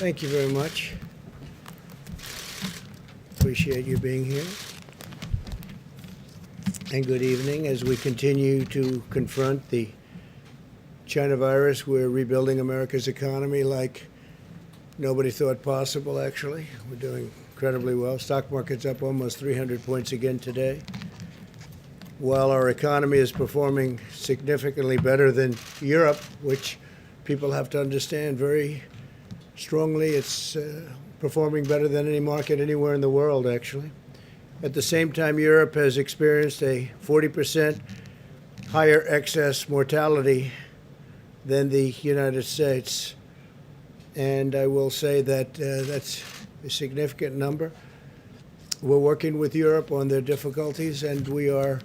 Thank you very much. Appreciate you being here. And good evening. As we continue to confront the China virus, we're rebuilding America's economy like nobody thought possible, actually. We're doing incredibly well. Stock market's up almost 300 points again today. While our economy is performing significantly better than Europe, which people have to understand very strongly, it's performing better than any market anywhere in the world, actually. At the same time, Europe has experienced a 40% higher excess mortality than the United States. And I will say that that's a significant number. We're working with Europe on their difficulties, and we are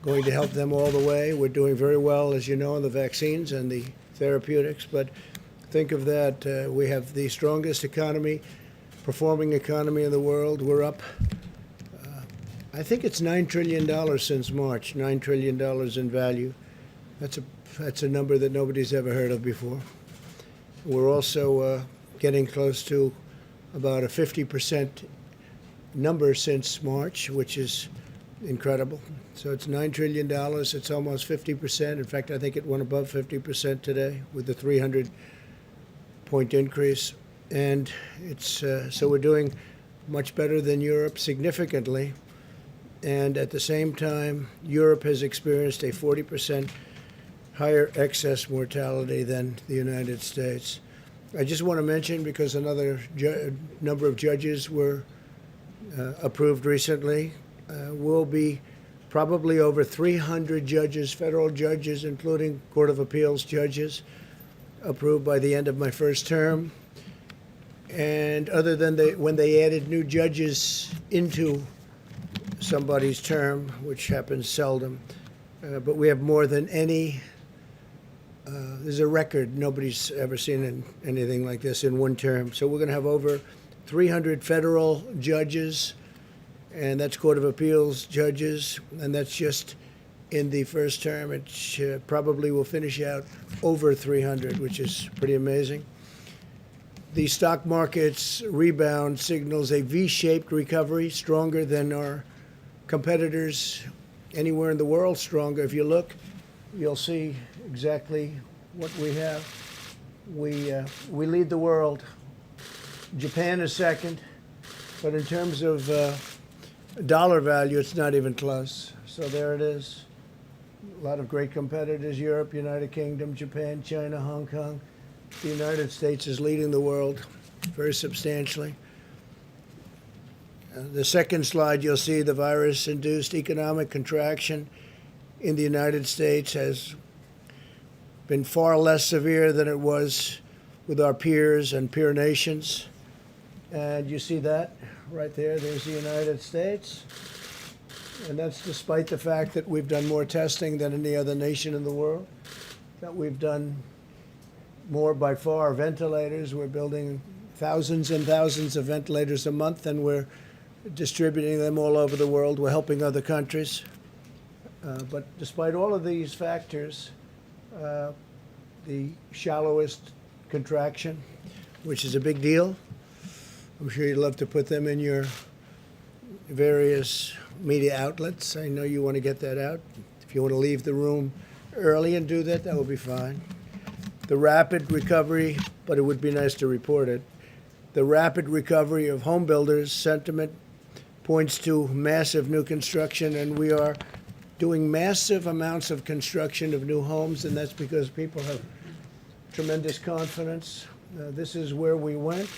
going to help them all the way. We're doing very well, as you know, in the vaccines and the therapeutics. But think of that. We have the strongest economy, performing economy in the world. We're up, I think it's $9 trillion since March, $9 trillion in value. That's a number that nobody's ever heard of before. We're also getting close to about a 50% number since March, which is incredible. So it's $9 trillion. It's almost 50%. In fact, I think it went above 50% today with the 300-point increase. And it's so we're doing much better than Europe, significantly. And at the same time, Europe has experienced a 40% higher excess mortality than the United States. I just want to mention, because another number of judges were approved recently, will be probably over 300 judges, federal judges, including Court of Appeals judges, approved by the end of my first term. And other than when they added new judges into somebody's term, which happens seldom, but we have more than any. There's a record. Nobody's ever seen anything like this in one term. So we're going to have over 300 federal judges, and that's Court of Appeals judges, and that's just in the first term. It probably will finish out over 300, which is pretty amazing. The stock market's rebound signals a V-shaped recovery, stronger than our competitors anywhere in the world, stronger. If you look, you'll see exactly what we have. We lead the world. Japan is second, but in terms of dollar value, it's not even close. So there it is. A lot of great competitors: Europe, United Kingdom, Japan, China, Hong Kong. The United States is leading the world very substantially. The second slide, you'll see the virus-induced economic contraction in the United States has been far less severe than it was with our peers and peer nations. And you see that right there. There's the United States. And that's despite the fact that we've done more testing than any other nation in the world, that we've done more by far ventilators. We're building thousands and thousands of ventilators a month, and we're distributing them all over the world. We're helping other countries. But despite all of these factors, the shallowest contraction, which is a big deal. I'm sure you'd love to put them in your various media outlets. I know you want to get that out. If you want to leave the room early and do that, that would be fine. The rapid recovery, but it would be nice to report it, the rapid recovery of home builders' sentiment points to massive new construction, and we are doing massive amounts of construction of new homes, and that's because people have tremendous confidence. This is where we went,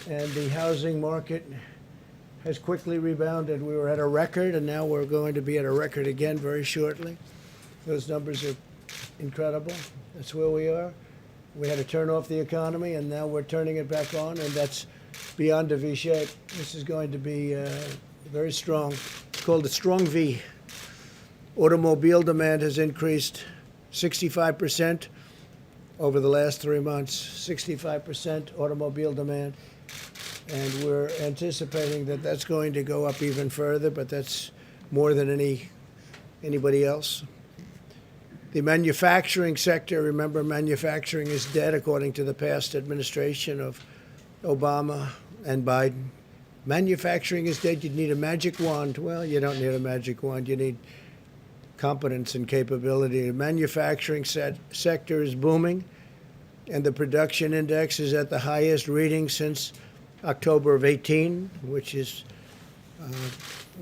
and the housing market has quickly rebounded. We were at a record, and now we're going to be at a record again very shortly. Those numbers are incredible. That's where we are. We had to turn off the economy, and now we're turning it back on, and that's beyond a V shape. This is going to be very strong. It's called a strong V. Automobile demand has increased 65% over the last 3 months. 65% automobile demand. And we're anticipating that that's going to go up even further, but that's more than anybody else. The manufacturing sector, remember, manufacturing is dead according to the past administration of Obama and Biden. Manufacturing is dead. You need a magic wand. Well, you don't need a magic wand. You need competence and capability. The manufacturing sector is booming, and the production index is at the highest reading since October of 18, which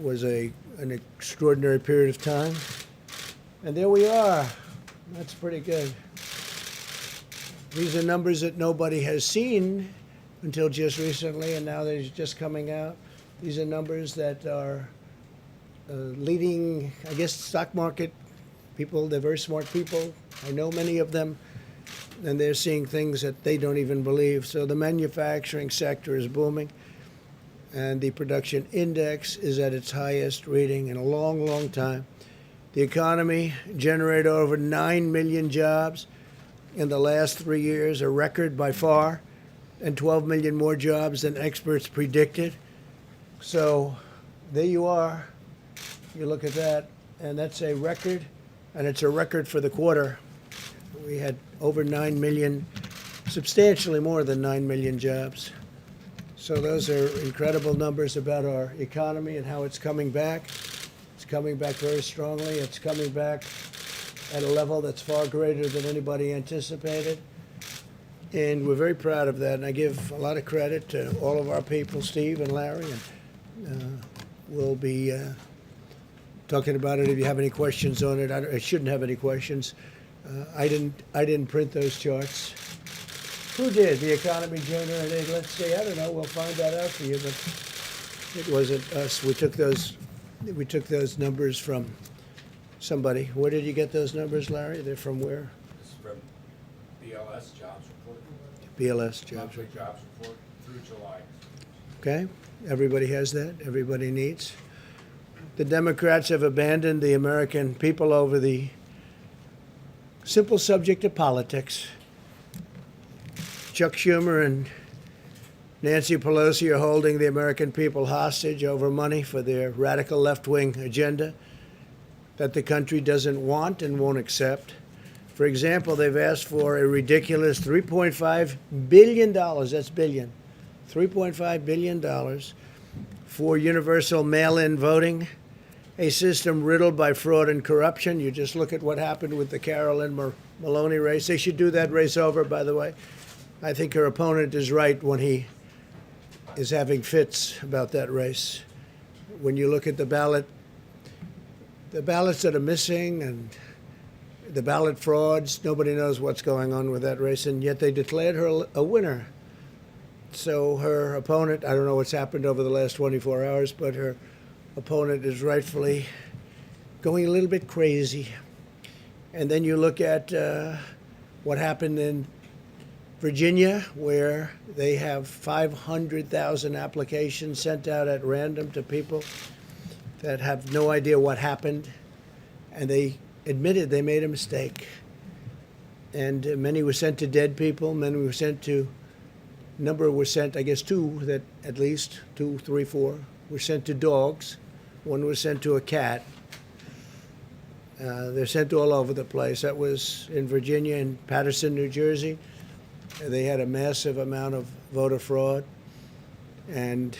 was an extraordinary period of time. And there we are. That's pretty good. These are numbers that nobody has seen until just recently, and now they're just coming out. These are numbers that are leading, I guess, stock market people. They're very smart people. I know many of them, and they're seeing things that they don't even believe. So the manufacturing sector is booming, and the production index is at its highest reading in a long, long time. The economy generated over 9 million jobs in the last 3 years, a record by far, and 12 million more jobs than experts predicted. So there you are. You look at that, and that's a record, and it's a record for the quarter. We had over 9 million, substantially more than 9 million jobs. So those are incredible numbers about our economy and how it's coming back. It's coming back very strongly. It's coming back at a level that's far greater than anybody anticipated. And we're very proud of that. And I give a lot of credit to all of our people, Steve and Larry. And we'll be talking about it if you have any questions on it. I shouldn't have any questions. I didn't print those charts. Who did? The economy generated, let's see, I don't know. We'll find that out for you. But it wasn't us. We took those numbers from somebody. Where did you get those numbers, Larry? They're from where? This is from BLS Jobs Report. BLS Jobs Monthly Report. Jobs Report through July. Okay? Everybody has that. Everybody needs. The Democrats have abandoned the American people over the simple subject of politics. Chuck Schumer and Nancy Pelosi are holding the American people hostage over money for their radical left-wing agenda that the country doesn't want and won't accept. For example, they've asked for a ridiculous $3.5 billion, that's billion, $3.5 billion for universal mail-in voting, a system riddled by fraud and corruption. You just look at what happened with the Carolyn Maloney race. They should do that race over, by the way. I think her opponent is right when he is having fits about that race. When you look at the ballots that are missing and the ballot frauds, nobody knows what's going on with that race, and yet they declared her a winner. So her opponent, I don't know what's happened over the last 24 hours, but her opponent is rightfully going a little bit crazy. And then you look at what happened in Virginia, where they have 500,000 applications sent out at random to people that have no idea what happened, and they admitted they made a mistake. And many were sent to dead people, many were sent to, number were sent, I guess two, that at least, 2, 3, 4, were sent to dogs. One was sent to a cat. They're sent all over the place. That was in Virginia and Paterson, New Jersey. They had a massive amount of voter fraud, and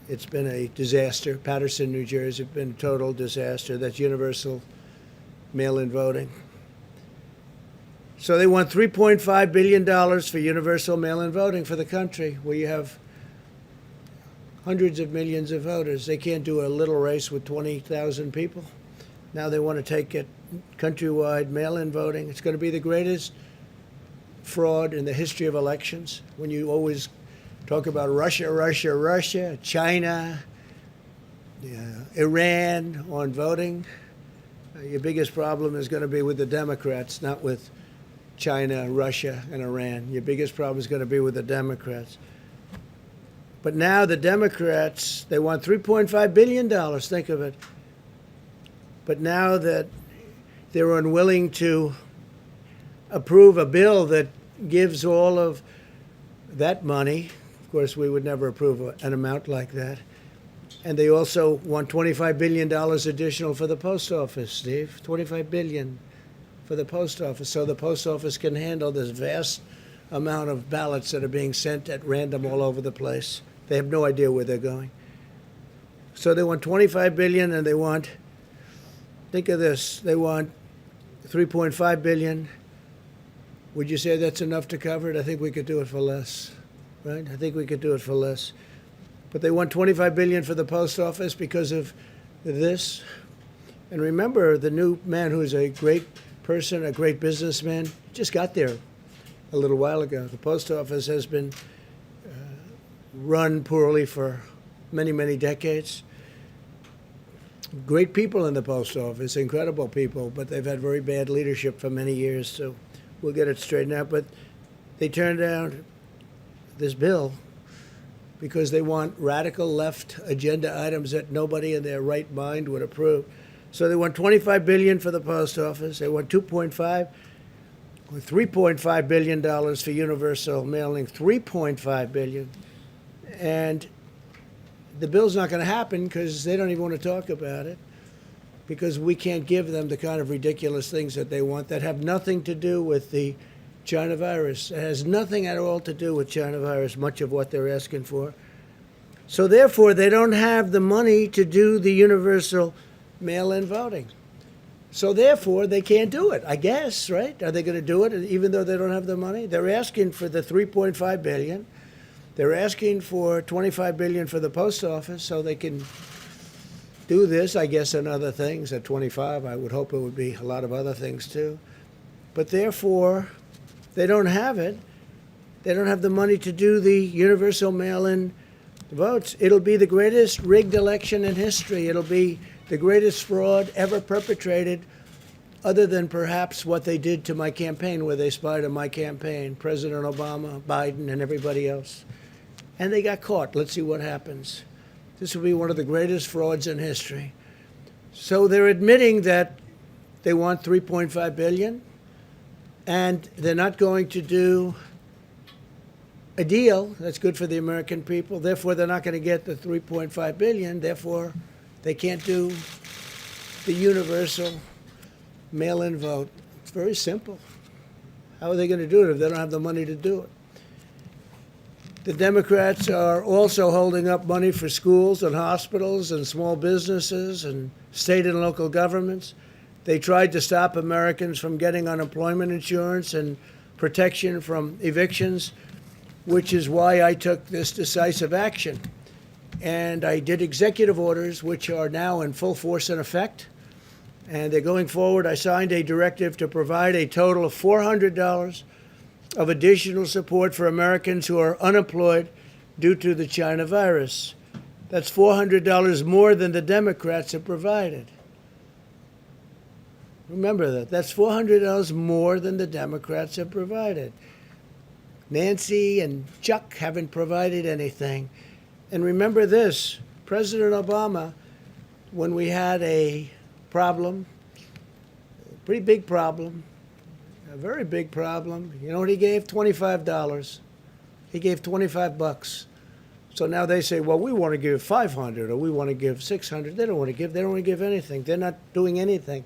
it's been a disaster. Paterson, New Jersey, has been a total disaster. That's universal mail-in voting. So they want $3.5 billion for universal mail-in voting for the country, where you have hundreds of millions of voters. They can't do a little race with 20,000 people. Now they want to take it countrywide mail-in voting. It's going to be the greatest fraud in the history of elections. When you always talk about Russia, China, Iran on voting, your biggest problem is going to be with the Democrats, not with China, Russia, and Iran. Your biggest problem is going to be with the Democrats. But now the Democrats, they want $3.5 billion, think of it. But now that they're unwilling to approve a bill that gives all of that money, of course, we would never approve an amount like that. And they also want $25 billion additional for the post office, Steve. $25 billion for the post office, so the post office can handle this vast amount of ballots that are being sent at random all over the place. They have no idea where they're going. So they want 25 billion, and they want, think of this, they want 3.5 billion. Would you say that's enough to cover it? I think we could do it for less, right? I think we could do it for less. But they want 25 billion for the post office because of this. And remember, the new man, who's a great person, a great businessman, just got there a little while ago. The post office has been run poorly for many, many decades. Great people in the post office, incredible people, but they've had very bad leadership for many years, so we'll get it straightened out. But they turned down this bill because they want radical left agenda items that nobody in their right mind would approve. So they want 25 billion for the post office. They want 2.5 or 3.5 billion dollars for universal mailing, 3.5 billion. And the bill's not going to happen because they don't even want to talk about it, because we can't give them the kind of ridiculous things that they want that have nothing to do with the China virus. It has nothing at all to do with China virus, much of what they're asking for. So therefore, they don't have the money to do the universal mail-in voting. So therefore, they can't do it, I guess, right? Are they going to do it even though they don't have the money? They're asking for the 3.5 billion. They're asking for 25 billion for the post office so they can do this, I guess, and other things. At 25, I would hope it would be a lot of other things too. But therefore, they don't have it. They don't have the money to do the universal mail-in votes. It'll be the greatest rigged election in history. It'll be the greatest fraud ever perpetrated, other than perhaps what they did to my campaign, where they spied on my campaign, President Obama, Biden, and everybody else. And they got caught. Let's see what happens. This will be one of the greatest frauds in history. So they're admitting that they want 3.5 billion, and they're not going to do a deal that's good for the American people. Therefore, they're not going to get the 3.5 billion. Therefore, they can't do the universal mail-in vote. It's very simple. How are they going to do it if they don't have the money to do it? The Democrats are also holding up money for schools and hospitals and small businesses and state and local governments. They tried to stop Americans from getting unemployment insurance and protection from evictions, which is why I took this decisive action. And I did executive orders, which are now in full force and effect. And they're going forward. I signed a directive to provide a total of $400 of additional support for Americans who are unemployed due to the China virus. That's $400 more than the Democrats have provided. Remember that. That's $400 more than the Democrats have provided. Nancy and Chuck haven't provided anything. And remember this, President Obama, when we had a problem, a pretty big problem, a very big problem, you know what he gave? $25. He gave $25. So now they say, well, we want to give 500 or we want to give 600. They don't want to give anything. They're not doing anything.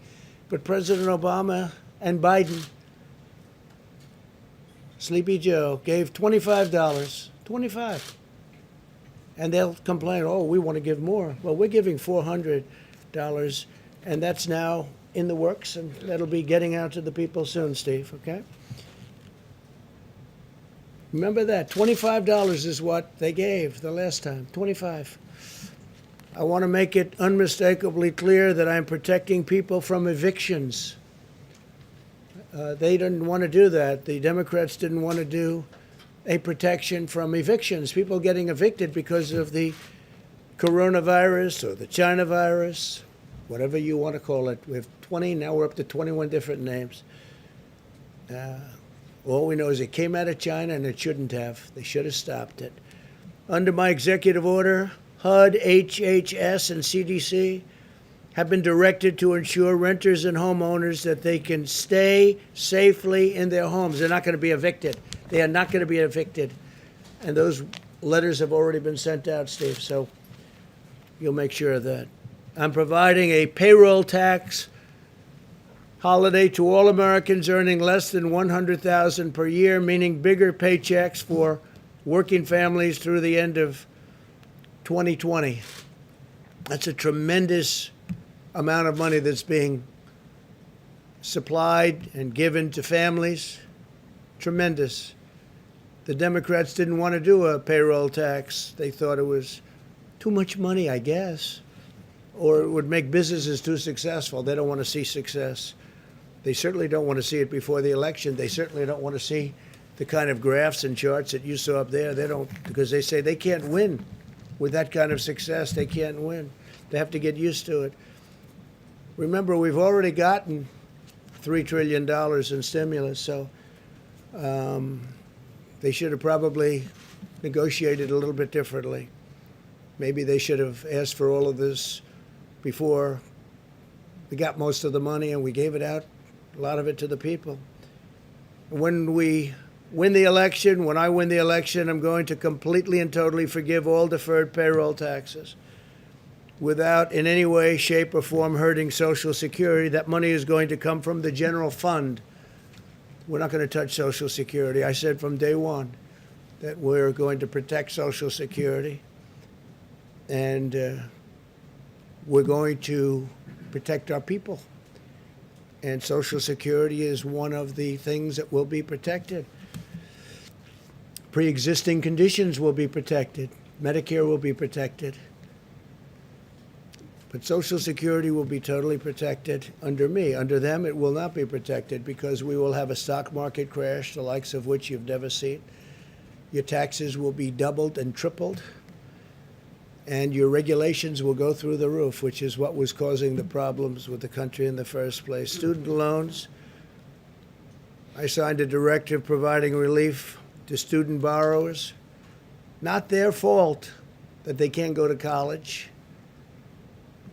But President Obama and Biden, Sleepy Joe, gave $25. 25. And they'll complain, oh, we want to give more. Well, we're giving $400, and that's now in the works, and that'll be getting out to the people soon, Steve, okay? Remember that. $25 is what they gave the last time. 25. I want to make it unmistakably clear that I'm protecting people from evictions. They didn't want to do that. The Democrats didn't want to do a protection from evictions. People getting evicted because of the coronavirus or the China virus, whatever you want to call it. We have 20, now we're up to 21 different names. All we know is it came out of China and it shouldn't have. They should have stopped it. Under my executive order, HUD, HHS, and CDC have been directed to ensure renters and homeowners that they can stay safely in their homes. They're not going to be evicted. They are not going to be evicted. And those letters have already been sent out, Steve, so you'll make sure of that. I'm providing a payroll tax holiday to all Americans earning less than $100,000 per year, meaning bigger paychecks for working families through the end of 2020. That's a tremendous amount of money that's being supplied and given to families. Tremendous. The Democrats didn't want to do a payroll tax. They thought it was too much money, I guess, or it would make businesses too successful. They don't want to see success. They certainly don't want to see it before the election. They certainly don't want to see the kind of graphs and charts that you saw up there. They don't, because they say they can't win with that kind of success. They can't win. They have to get used to it. Remember, we've already gotten $3 trillion in stimulus, so they should have probably negotiated a little bit differently. Maybe they should have asked for all of this before we got most of the money and we gave it out, a lot of it to the people. When we win the election, when I win the election, I'm going to completely and totally forgive all deferred payroll taxes without in any way, shape, or form hurting Social Security. That money is going to come from the general fund. We're not going to touch Social Security. I said from day one that we're going to protect Social Security, and we're going to protect our people. And Social Security is one of the things that will be protected. Pre-existing conditions will be protected. Medicare will be protected. But Social Security will be totally protected under me. Under them, it will not be protected because we will have a stock market crash, the likes of which you've never seen. Your taxes will be doubled and tripled, and your regulations will go through the roof, which is what was causing the problems with the country in the first place. Student loans, I signed a directive providing relief to student borrowers. Not their fault that they can't go to college.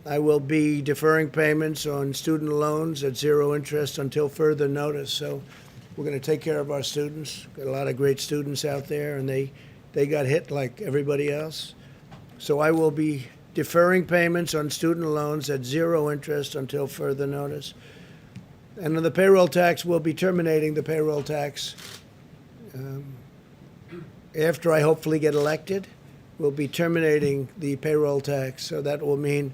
I will be deferring payments on student loans at zero interest until further notice. So we're going to take care of our students. Got a lot of great students out there, and they got hit like everybody else. So I will be deferring payments on student loans at zero interest until further notice. And on the payroll tax, we'll be terminating the payroll tax. After I hopefully get elected, we'll be terminating the payroll tax. So that will mean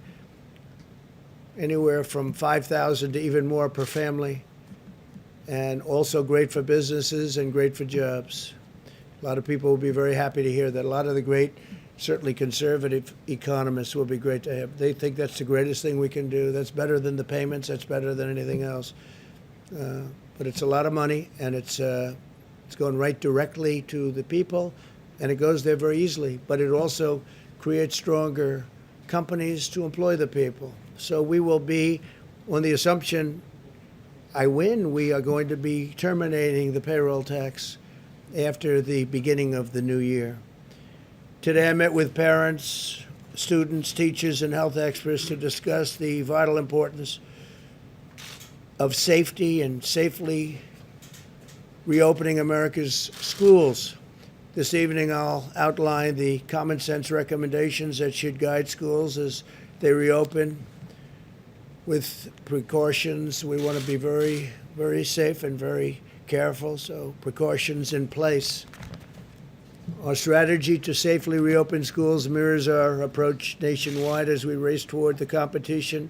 anywhere from $5,000 to even more per family, and also great for businesses and great for jobs. A lot of people will be very happy to hear that. A lot of the great, certainly conservative economists will be great to have. They think that's the greatest thing we can do. That's better than the payments. That's better than anything else. But it's a lot of money, and it's going right directly to the people, and it goes there very easily. But it also creates stronger companies to employ the people. So we will be, on the assumption I win, we are going to be terminating the payroll tax after the beginning of the new year. Today I met with parents, students, teachers, and health experts to discuss the vital importance of safety and safely reopening America's schools. This evening I'll outline the common sense recommendations that should guide schools as they reopen. With precautions, we want to be very, very safe and very careful, so precautions in place. Our strategy to safely reopen schools mirrors our approach nationwide as we race toward the competition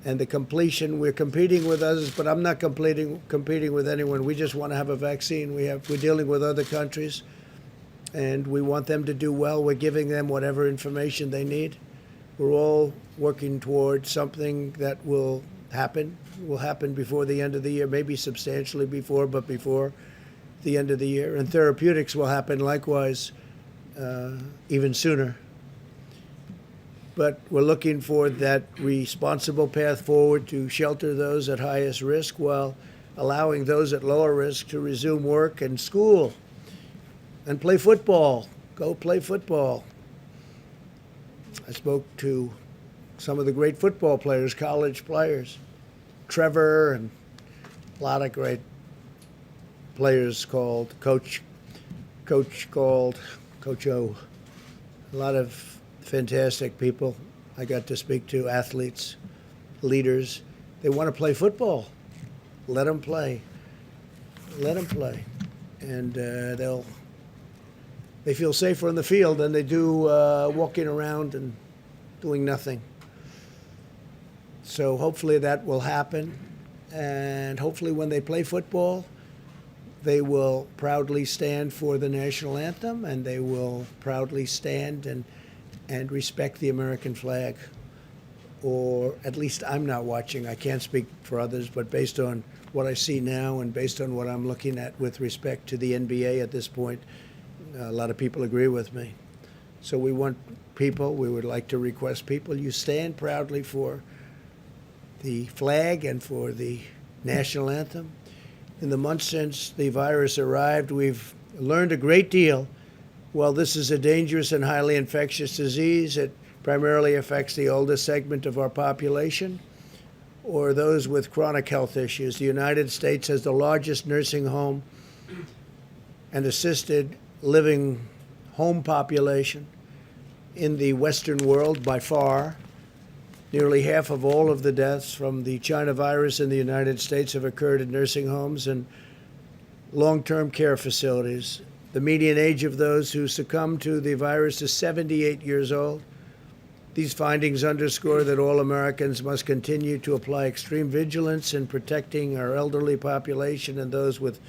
and the completion. We're competing with others, but I'm not competing with anyone. We just want to have a vaccine. We're dealing with other countries, and we want them to do well. We're giving them whatever information they need. We're all working toward something that will happen before the end of the year, maybe substantially before, but before the end of the year. And therapeutics will happen likewise even sooner. But we're looking for that responsible path forward to shelter those at highest risk while allowing those at lower risk to resume work and school and play football. Go play football. I spoke to some of the great football players, college players, Trevor, and a lot of great players called Coach called Coach O. A lot of fantastic people I got to speak to, athletes, leaders, They want to play football. Let them play. Let them play. And they feel safer on the field than they do walking around and doing nothing. So hopefully that will happen. And hopefully when they play football, they will proudly stand for the national anthem, and they will proudly stand and respect the American flag. Or at least I'm not watching. I can't speak for others, but based on what I see now and based on what I'm looking at with respect to the NBA at this point, a lot of people agree with me. So we want people, we would like to request people, you stand proudly for the flag and for the national anthem. In the months since the virus arrived, we've learned a great deal. While this is a dangerous and highly infectious disease, it primarily affects the oldest segment of our population or those with chronic health issues. The United States has the largest nursing home and assisted living home population in the Western world by far. Nearly half of all of the deaths from the China virus in the United States have occurred in nursing homes and long-term care facilities. The median age of those who succumbed to the virus is 78 years old. These findings underscore that all Americans must continue to apply extreme vigilance in protecting our elderly population and those with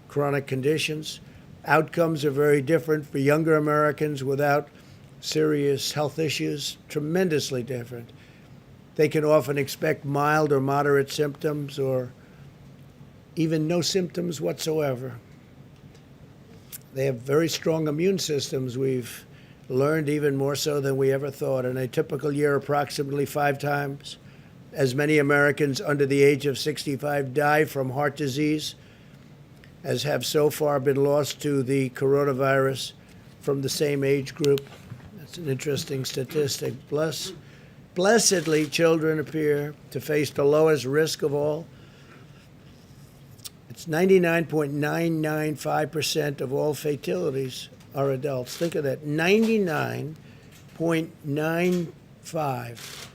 chronic conditions. Outcomes are very different for younger Americans without serious health issues, tremendously different. They can often expect mild or moderate symptoms or even no symptoms whatsoever. They have very strong immune systems. We've learned even more so than we ever thought. In a typical year, approximately 5 times as many Americans under the age of 65 die from heart disease as have so far been lost to the coronavirus from the same age group. That's an interesting statistic. Blessedly, children appear to face the lowest risk of all. It's 99.995% of all fatalities are adults. Think of that, 99.95.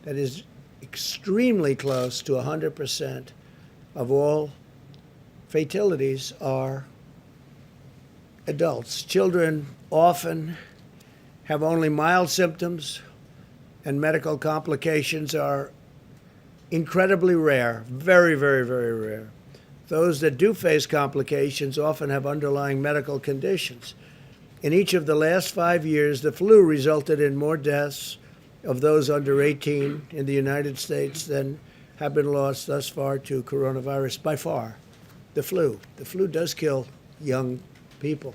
That is extremely close to 100% of all fatalities are adults. Children often have only mild symptoms, and medical complications are incredibly rare, very, very, very rare. Those that do face complications often have underlying medical conditions. In each of the last 5 years, the flu resulted in more deaths of those under 18 in the United States than have been lost thus far to coronavirus by far. The flu. The flu does kill young people.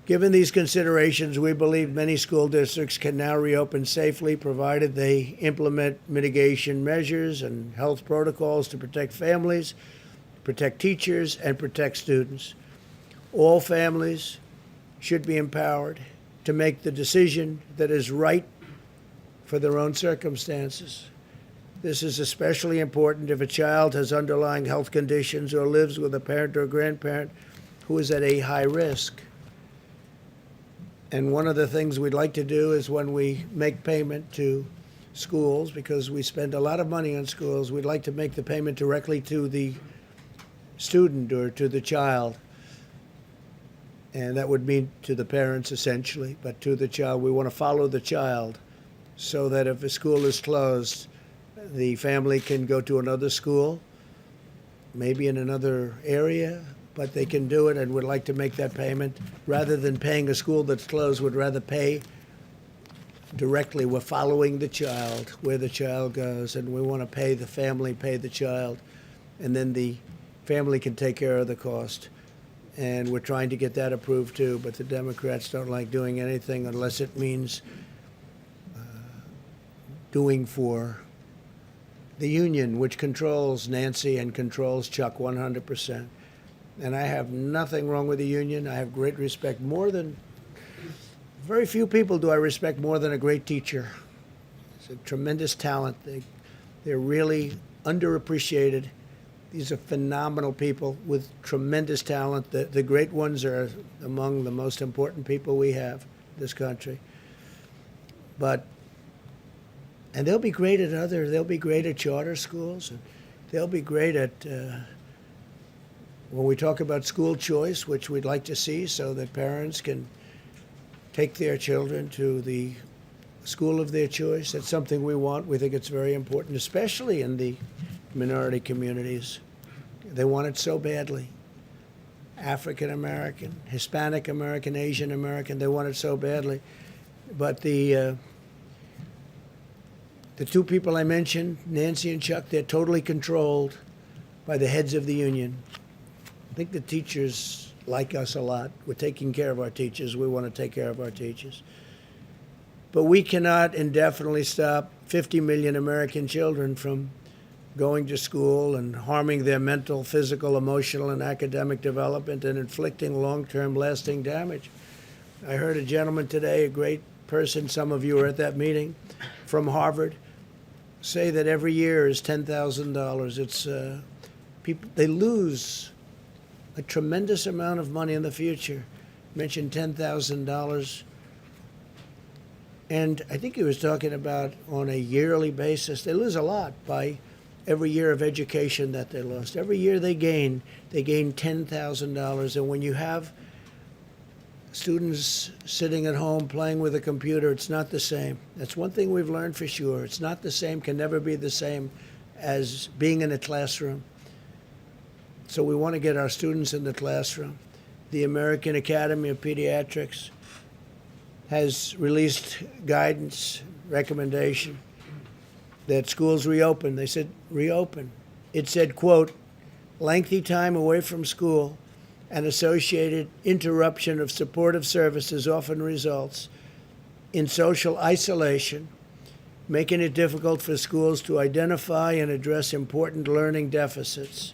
Given these considerations, we believe many school districts can now reopen safely, provided they implement mitigation measures and health protocols to protect families, protect teachers, and protect students. All families should be empowered to make the decision that is right for their own circumstances. This is especially important if a child has underlying health conditions or lives with a parent or grandparent who is at a high risk. And one of the things we'd like to do is when we make payment to schools, because we spend a lot of money on schools, we'd like to make the payment directly to the student or to the child. And that would mean to the parents essentially, but to the child. We want to follow the child so that if a school is closed, the family can go to another school, maybe in another area, but they can do it, and would like to make that payment. Rather than paying a school that's closed, would rather pay directly. We're following the child, where the child goes, and we want to pay the family, pay the child, and then the family can take care of the cost. And we're trying to get that approved too, but the Democrats don't like doing anything unless it means doing for the union, which controls Nancy and controls Chuck 100%. And I have nothing wrong with the union. I have great respect. Very few people do I respect more than a great teacher. It's a tremendous talent. They're really underappreciated. These are phenomenal people with tremendous talent. The great ones are among the most important people we have in this country. But And they'll be great at they'll be great at charter schools, and they'll be great at, when we talk about school choice, which we'd like to see so that parents can take their children to the school of their choice. That's something we want. We think it's very important, especially in the minority communities. They want it so badly. African American, Hispanic American, Asian American, they want it so badly. But the two people I mentioned, Nancy and Chuck, they're totally controlled by the heads of the union. I think the teachers like us a lot. We're taking care of our teachers. We want to take care of our teachers. But we cannot indefinitely stop 50 million American children from going to school and harming their mental, physical, emotional, and academic development and inflicting long-term lasting damage. I heard a gentleman today, a great person, some of you were at that meeting, from Harvard, say that every year is $10,000. It's people, they lose a tremendous amount of money in the future. Mentioned $10,000. And I think he was talking about on a yearly basis. They lose a lot by every year of education that they lost. Every year they gain $10,000. And when you have students sitting at home playing with a computer, it's not the same. That's one thing we've learned for sure. It's not the same, can never be the same as being in a classroom. So we want to get our students in the classroom. The American Academy of Pediatrics has released guidance, recommendation that schools reopen. They said reopen. It said, quote, lengthy time away from school and associated interruption of supportive services often results in social isolation, making it difficult for schools to identify and address important learning deficits.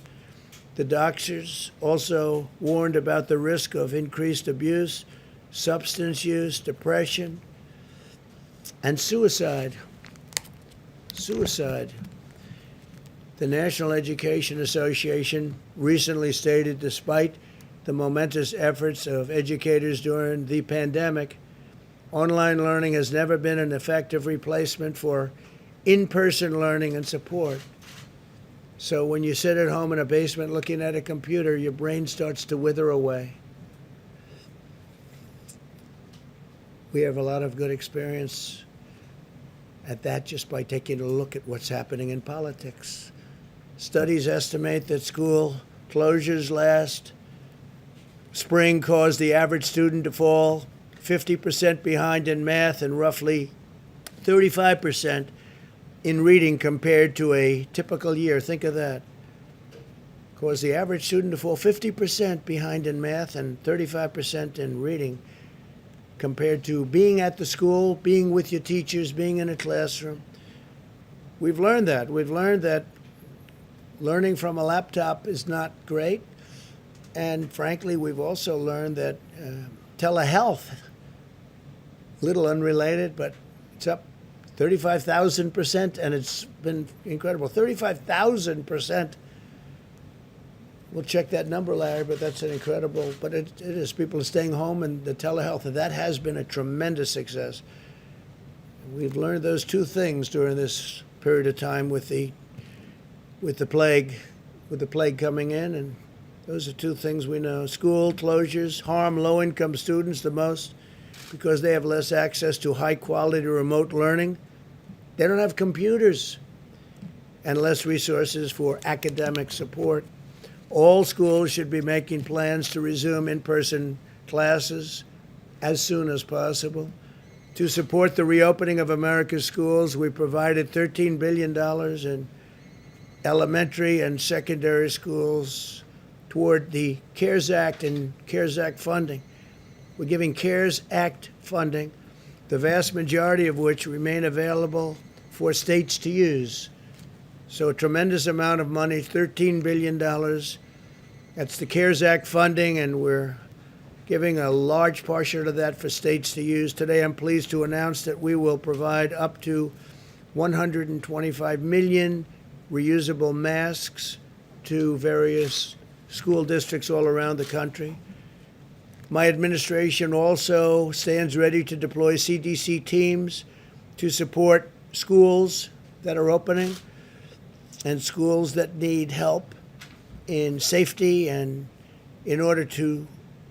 The doctors also warned about the risk of increased abuse, substance use, depression, and suicide. Suicide. The National Education Association recently stated, despite the momentous efforts of educators during the pandemic, online learning has never been an effective replacement for in-person learning and support. So when you sit at home in a basement looking at a computer, your brain starts to wither away. We have a lot of good experience at that just by taking a look at what's happening in politics. Studies estimate that school closures last spring caused the average student to fall 50% behind in math and roughly 35% in reading compared to a typical year. Think of that. Caused the average student to fall 50% behind in math and 35% in reading compared to being at the school, being with your teachers, being in a classroom. We've learned that. We've learned that learning from a laptop is not great. And frankly, we've also learned that telehealth, little unrelated, but it's up 35,000%, and it's been incredible. 35,000%. We'll check that number, Larry, but that's an incredible, but it is. People are staying home, and the telehealth, and that has been a tremendous success. We've learned those two things during this period of time with the plague coming in, and those are two things we know. School closures harm low-income students the most because they have less access to high-quality remote learning. They don't have computers and less resources for academic support. All schools should be making plans to resume in-person classes as soon as possible. To support the reopening of America's schools, we provided $13 billion in elementary and secondary schools toward the CARES Act and CARES Act funding. We're giving CARES Act funding, the vast majority of which remain available for states to use. So a tremendous amount of money, $13 billion. That's the CARES Act funding, and we're giving a large portion of that for states to use. Today, I'm pleased to announce that we will provide up to 125 million reusable masks to various school districts all around the country. My administration also stands ready to deploy CDC teams to support schools that are opening and schools that need help in safety and in order to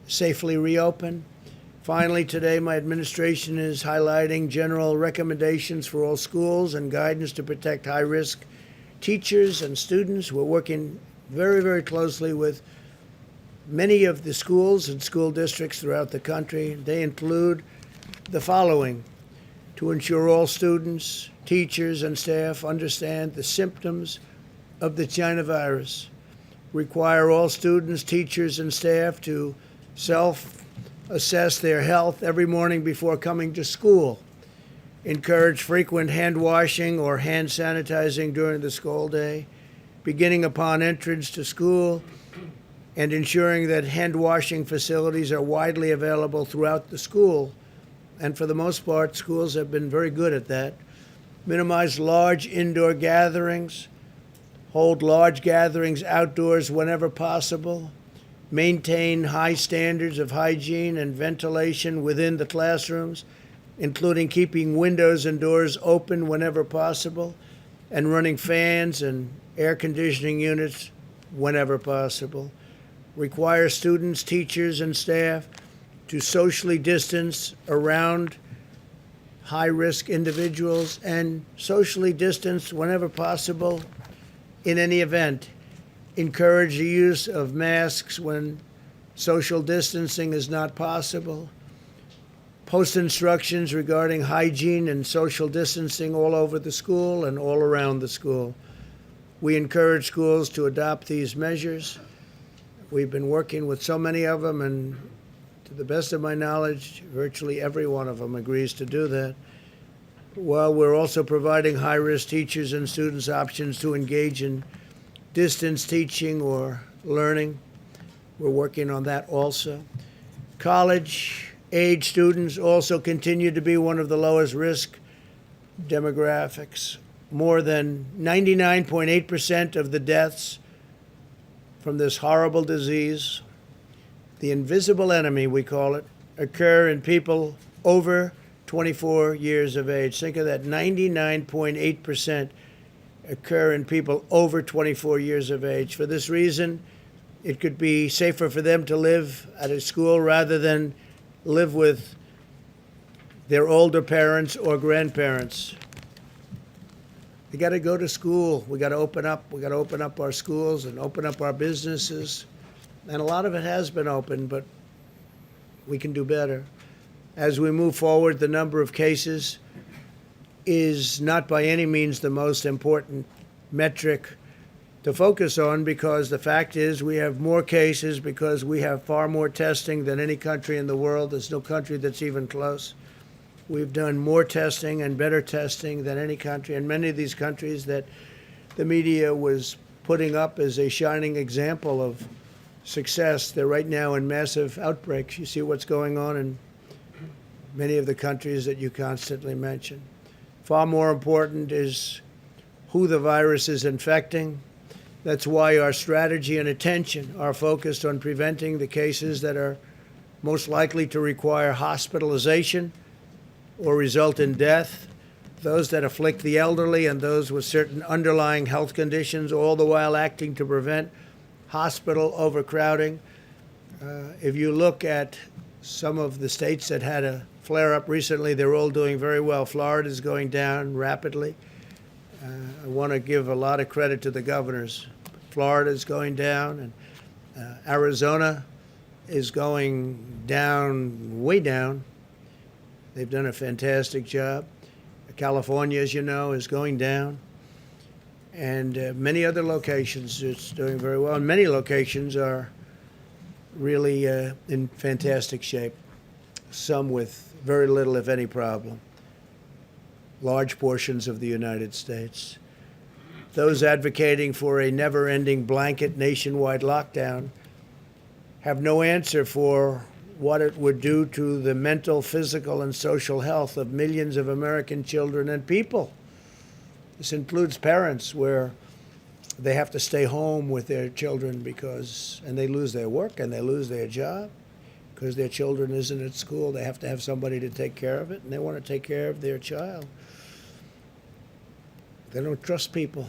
safely reopen. Finally, today, my administration is highlighting general recommendations for all schools and guidance to protect high-risk teachers and students. We're working very, very closely with many of the schools and school districts throughout the country. They include the following: to ensure all students, teachers, and staff understand the symptoms of the China virus, require all students, teachers, and staff to self-assess their health every morning before coming to school, encourage frequent hand washing or hand sanitizing during the school day, beginning upon entrance to school, and ensuring that hand washing facilities are widely available throughout the school. And for the most part, schools have been very good at that. Minimize large indoor gatherings, hold large gatherings outdoors whenever possible, maintain high standards of hygiene and ventilation within the classrooms, including keeping windows and doors open whenever possible, and running fans and air conditioning units whenever possible. Require students, teachers, and staff to socially distance around high-risk individuals and socially distance whenever possible in any event. Encourage the use of masks when social distancing is not possible. Post instructions regarding hygiene and social distancing all over the school and all around the school. We encourage schools to adopt these measures. We've been working with so many of them, and to the best of my knowledge, virtually every one of them agrees to do that. While we're also providing high-risk teachers and students options to engage in distance teaching or learning. We're working on that also. College-age students also continue to be one of the lowest risk demographics. More than 99.8% of the deaths from this horrible disease, the invisible enemy, we call it, occur in people over 24 years of age. Think of that, 99.8% occur in people over 24 years of age. For this reason, it could be safer for them to live at a school rather than live with their older parents or grandparents. We got to go to school. We got to open up. We got to open up our schools and open up our businesses. And a lot of it has been open, but we can do better. As we move forward, the number of cases is not by any means the most important metric to focus on, because the fact is we have more cases because we have far more testing than any country in the world. There's no country that's even close. We've done more testing and better testing than any country, and many of these countries that the media was putting up as a shining example of success, they're right now in massive outbreaks. You see what's going on in many of the countries that you constantly mention. Far more important is who the virus is infecting. That's why our strategy and attention are focused on preventing the cases that are most likely to require hospitalization or result in death, those that afflict the elderly and those with certain underlying health conditions, all the while acting to prevent hospital overcrowding. If you look at some of the states that had a flare-up recently, they're all doing very well. Florida is going down rapidly. I want to give a lot of credit to the governors. Florida is going down, and Arizona is going down, way down. They've done a fantastic job. California, as you know, is going down. And many other locations, it's doing very well. And many locations are really in fantastic shape, some with very little, if any, problem. Large portions of the United States. Those advocating for a never-ending blanket nationwide lockdown have no answer for what it would do to the mental, physical, and social health of millions of American children and people. This includes parents where they have to stay home with their children and they lose their work and they lose their job because their children isn't at school. They have to have somebody to take care of it, and they want to take care of their child. They don't trust people.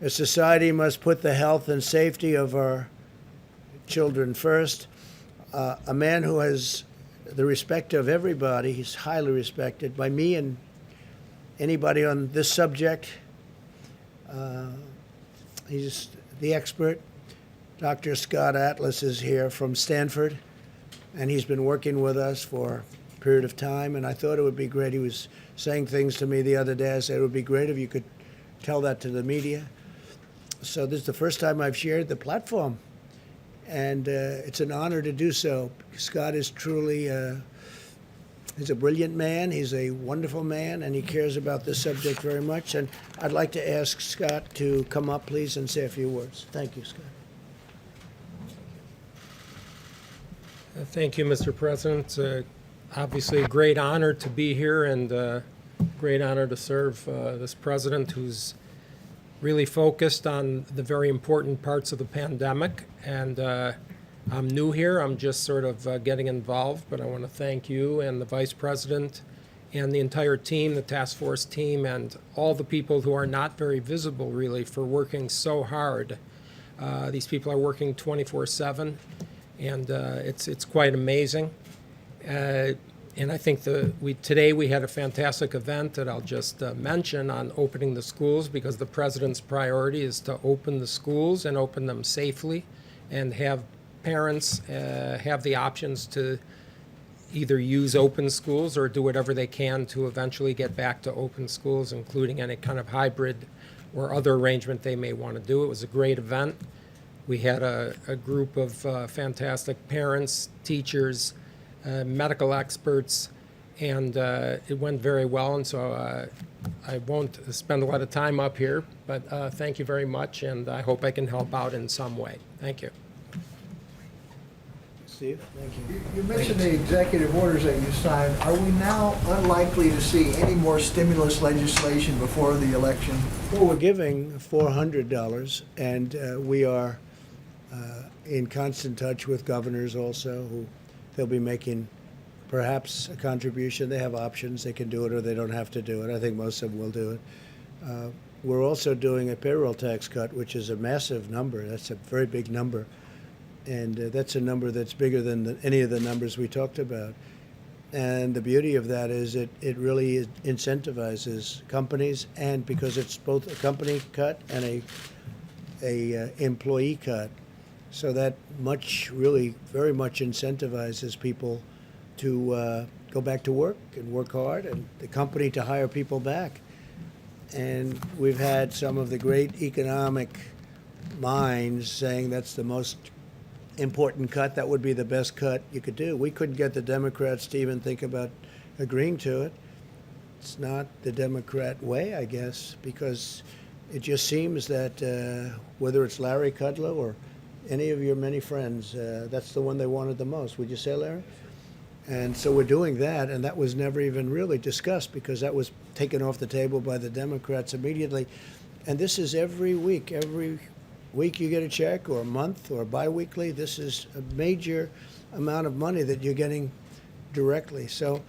A society must put the health and safety of our children first. A man who has the respect of everybody, he's highly respected by me and anybody on this subject. He's the expert. Dr. Scott Atlas is here from Stanford, and he's been working with us for a period of time, and I thought it would be great. He was saying things to me the other day. I said it would be great if you could tell that to the media. So this is the first time I've shared the platform, and it's an honor to do so. Scott is truly, he's a brilliant man, he's a wonderful man, and he cares about this subject very much. And I'd like to ask Scott to come up, please, and say a few words. Thank you, Scott. Thank you, Mr. President. Obviously a great honor to be here and great honor to serve this president who's really focused on the very important parts of the pandemic. And I'm new here. I'm just sort of getting involved, but I want to thank you and the vice president and the entire team, the task force team, and all the people who are not very visible, really, for working so hard. These people are working 24/7. And it's quite amazing. And I think today we had a fantastic event that I'll just mention on opening the schools, because the president's priority is to open the schools and open them safely and have parents have the options to either use open schools or do whatever they can to eventually get back to open schools, including any kind of hybrid or other arrangement they may want to do. It was a great event. We had a group of fantastic parents, teachers, medical experts, and it went very well. And so I won't spend a lot of time up here, but thank you very much, and I hope I can help out in some way. Thank you. Steve, thank you. You mentioned the executive orders that you signed. Are we now unlikely to see any more stimulus legislation before the election? Well, we're giving $400, and we are in constant touch with governors also, who they'll be making perhaps a contribution. They have options. They can do it or they don't have to do it. I think most of them will do it. We're also doing a payroll tax cut, which is a massive number. That's a very big number. And that's a number that's bigger than any of the numbers we talked about. And the beauty of that is it really incentivizes companies, and because it's both a company cut and a employee cut, so that really very much incentivizes people to go back to work and work hard, and the company to hire people back. And we've had some of the great economic minds saying that's the most important cut. That would be the best cut you could do. We couldn't get the Democrats to even think about agreeing to it. It's not the Democrat way, I guess, because it just seems that whether it's Larry Kudlow or any of your many friends, that's the one they wanted the most. Would you say, Larry? And so we're doing that, and that was never even really discussed because that was taken off the table by the Democrats immediately. And this is every week. Every week you get a check, or a month, or biweekly. This is a major amount of money that you're getting directly. So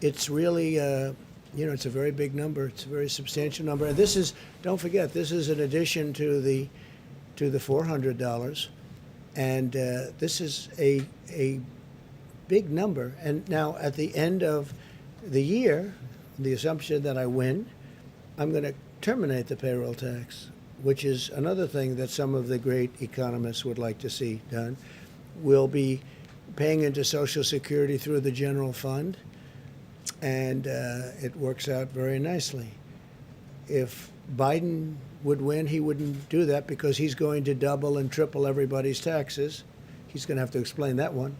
it's really, it's a very big number. It's a very substantial number. And this is, don't forget, this is in addition to the $400. And this is a big number. And now at the end of the year, the assumption that I win, I'm going to terminate the payroll tax, which is another thing that some of the great economists would like to see done. We'll be paying into Social Security through the general fund, and it works out very nicely. If Biden would win, he wouldn't do that because he's going to double and triple everybody's taxes. He's going to have to explain that one.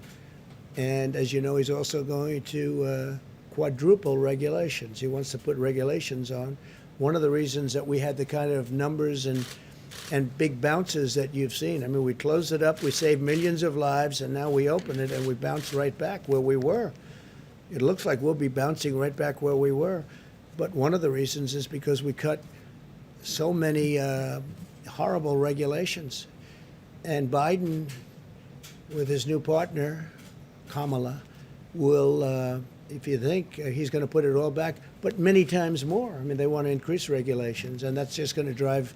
And as you know, he's also going to quadruple regulations. He wants to put regulations on. One of the reasons that we had the kind of numbers and big bounces that you've seen. I mean, we closed it up, we saved millions of lives, and now we open it and we bounce right back where we were. It looks like we'll be bouncing right back where we were. But one of the reasons is because we cut so many horrible regulations. And Biden, with his new partner, Kamala, will if you think he's going to put it all back, but many times more. I mean, they want to increase regulations, and that's just going to drive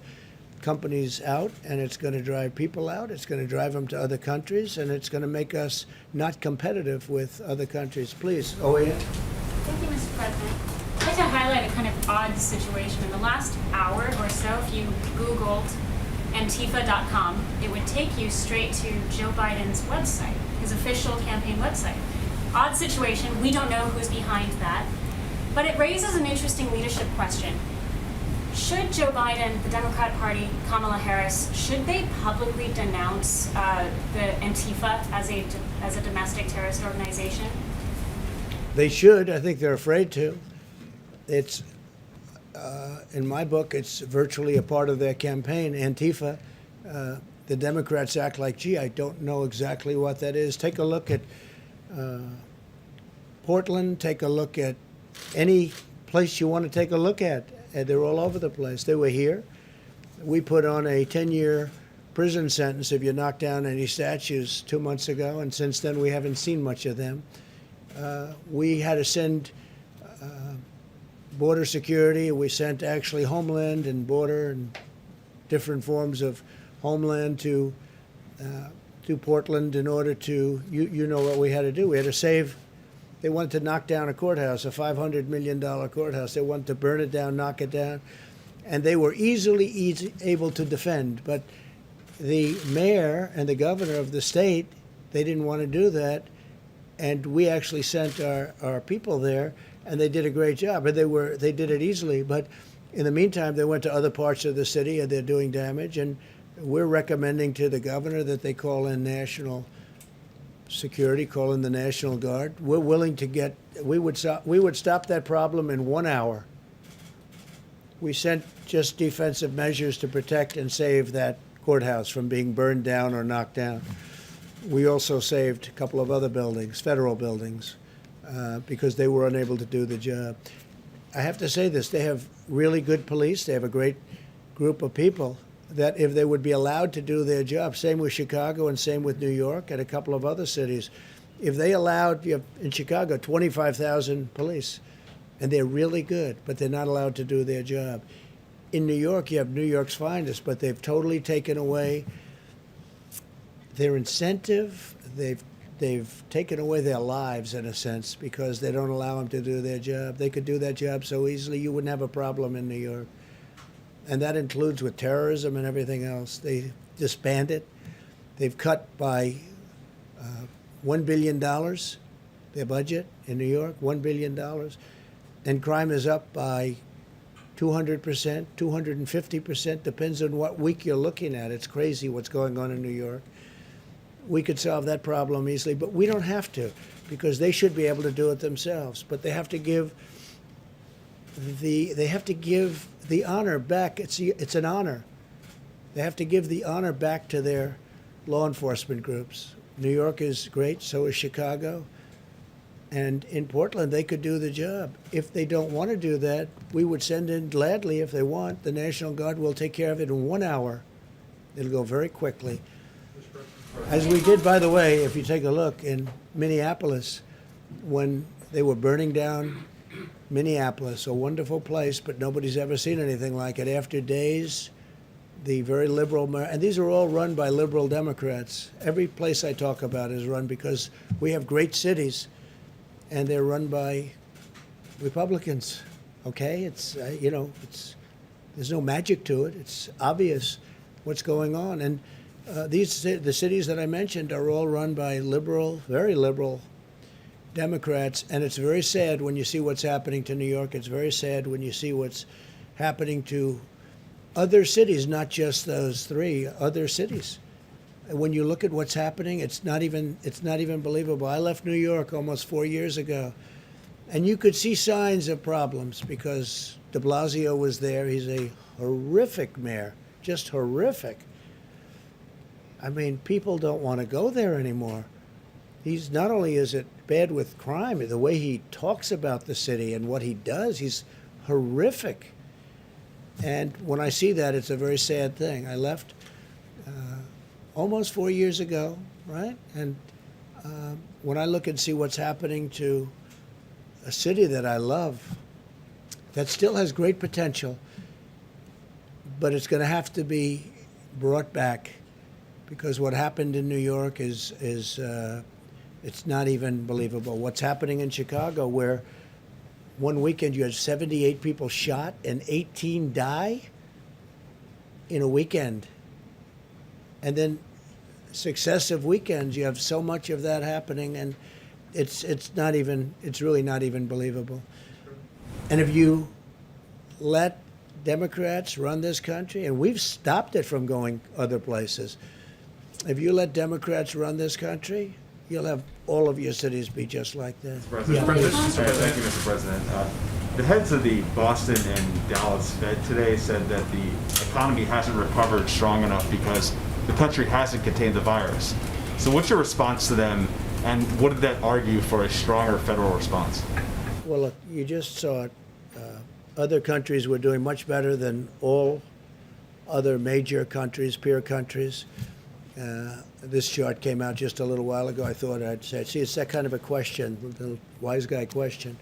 companies out, and it's going to drive people out. It's going to drive them to other countries, and it's going to make us not competitive with other countries. Please, Owen. Thank you, Mr. President. I'd like to highlight a kind of odd situation. In the last hour or so, if you Googled Antifa.com, it would take you straight to Joe Biden's website, his official campaign website. Odd situation. We don't know who's behind that. But it raises an interesting leadership question. Should Joe Biden, the Democratic Party, Kamala Harris, should they publicly denounce the Antifa as a domestic terrorist organization? They should. I think they're afraid to. It's in my book, it's virtually a part of their campaign, Antifa. The Democrats act like, gee, I don't know exactly what that is. Take a look at Portland. Take a look at any place you want to take a look at. And they're all over the place. They were here. We put on a 10-year prison sentence if you knock down any statues 2 months ago, and since then we haven't seen much of them. We had to send border security. We sent actually Homeland and border and different forms of Homeland to Portland in order to, you know what we had to do. We had to save. They wanted to knock down a courthouse, a $500 million courthouse. They wanted to burn it down, knock it down. And they were easily able to defend. But the mayor and the governor of the state, they didn't want to do that. And we actually sent our people there, and they did a great job. And they did it easily. But in the meantime, they went to other parts of the city, and they're doing damage. And we're recommending to the governor that they call in national security, call in the National Guard. We're willing to get. We would stop that problem in 1 hour. We sent just defensive measures to protect and save that courthouse from being burned down or knocked down. We also saved a couple of other buildings, federal buildings, because they were unable to do the job. I have to say this, they have really good police. They have a great group of people that if they would be allowed to do their job, same with Chicago and same with New York and a couple of other cities, if they allowed, you have, in Chicago, 25,000 police, and they're really good, but they're not allowed to do their job. In New York, you have New York's finest, but they've totally taken away their incentive. They've taken away their lives, in a sense, because they don't allow them to do their job. They could do that job so easily, you wouldn't have a problem in New York. And that includes with terrorism and everything else. They disbanded. They've cut by $1 billion their budget in New York, $1 billion. And crime is up by 200%, 250%, depends on what week you're looking at. It's crazy what's going on in New York. We could solve that problem easily, but we don't have to, because they should be able to do it themselves. But they have to give the honor back. It's an honor. They have to give the honor back to their law enforcement groups. New York is great, so is Chicago. And in Portland, they could do the job. If they don't want to do that, we would send in gladly if they want. The National Guard will take care of it in 1 hour. It'll go very quickly. As we did, by the way, if you take a look in Minneapolis, when they were burning down Minneapolis, a wonderful place, but nobody's ever seen anything like it. After days, the very liberal, and these are all run by liberal Democrats. Every place I talk about is run because we have great cities, and they're run by Republicans. Okay, it's there's no magic to it. It's obvious what's going on, and the cities that I mentioned are all run by liberal, very liberal Democrats, and it's very sad when you see what's happening to New York. It's very sad when you see what's happening to other cities, not just those three, other cities. When you look at what's happening, it's not even believable. I left New York almost 4 years ago, and you could see signs of problems because de Blasio was there. He's a horrific mayor, just horrific. I mean, people don't want to go there anymore. He's not only is it bad with crime, the way he talks about the city and what he does, he's horrific. And when I see that, it's a very sad thing. I left almost 4 years ago, right? And when I look and see what's happening to a city that I love that still has great potential, but it's going to have to be brought back because what happened in New York is it's not even believable. What's happening in Chicago, where one weekend you had 78 people shot and 18 die in a weekend, and then successive weekends you have so much of that happening, and it's really not even believable. And if you let Democrats run this country, and we've stopped it from going other places, if you let Democrats run this country, you'll have all of your cities be just like that. Thank you, Mr. President. The heads of the Boston and Dallas Fed today said that the economy hasn't recovered strong enough because the country hasn't contained the virus. So what's your response to them, and what did that argue for a stronger federal response? Well, look, you just saw it. Other countries were doing much better than all other major countries, peer countries. This chart came out just a little while ago. I thought I'd say, see, it's that kind of a question, the wise guy question,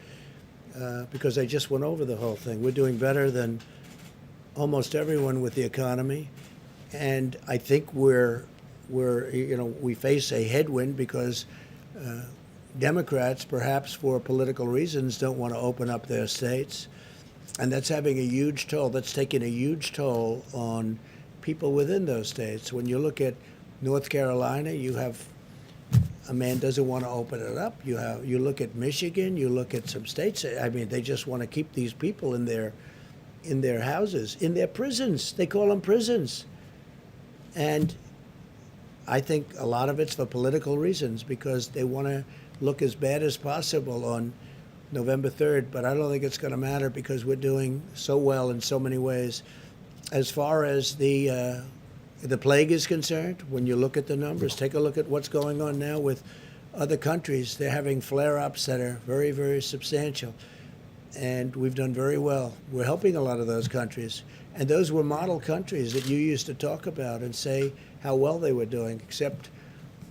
because I just went over the whole thing. We're doing better than almost everyone with the economy, and I think we face a headwind because Democrats, perhaps for political reasons, don't want to open up their states. And that's having a huge toll. That's taking a huge toll on people within those states. When you look at North Carolina, you have a man doesn't want to open it up. You look at Michigan, you look at some states. I mean, they just want to keep these people in their houses, in their prisons. They call them prisons. And I think a lot of it's for political reasons because they want to look as bad as possible on November 3rd, but I don't think it's going to matter because we're doing so well in so many ways. As far as the plague is concerned, when you look at the numbers, take a look at what's going on now with other countries. They're having flare-ups that are very, very substantial, and we've done very well. We're helping a lot of those countries, and those were model countries that you used to talk about and say how well they were doing, except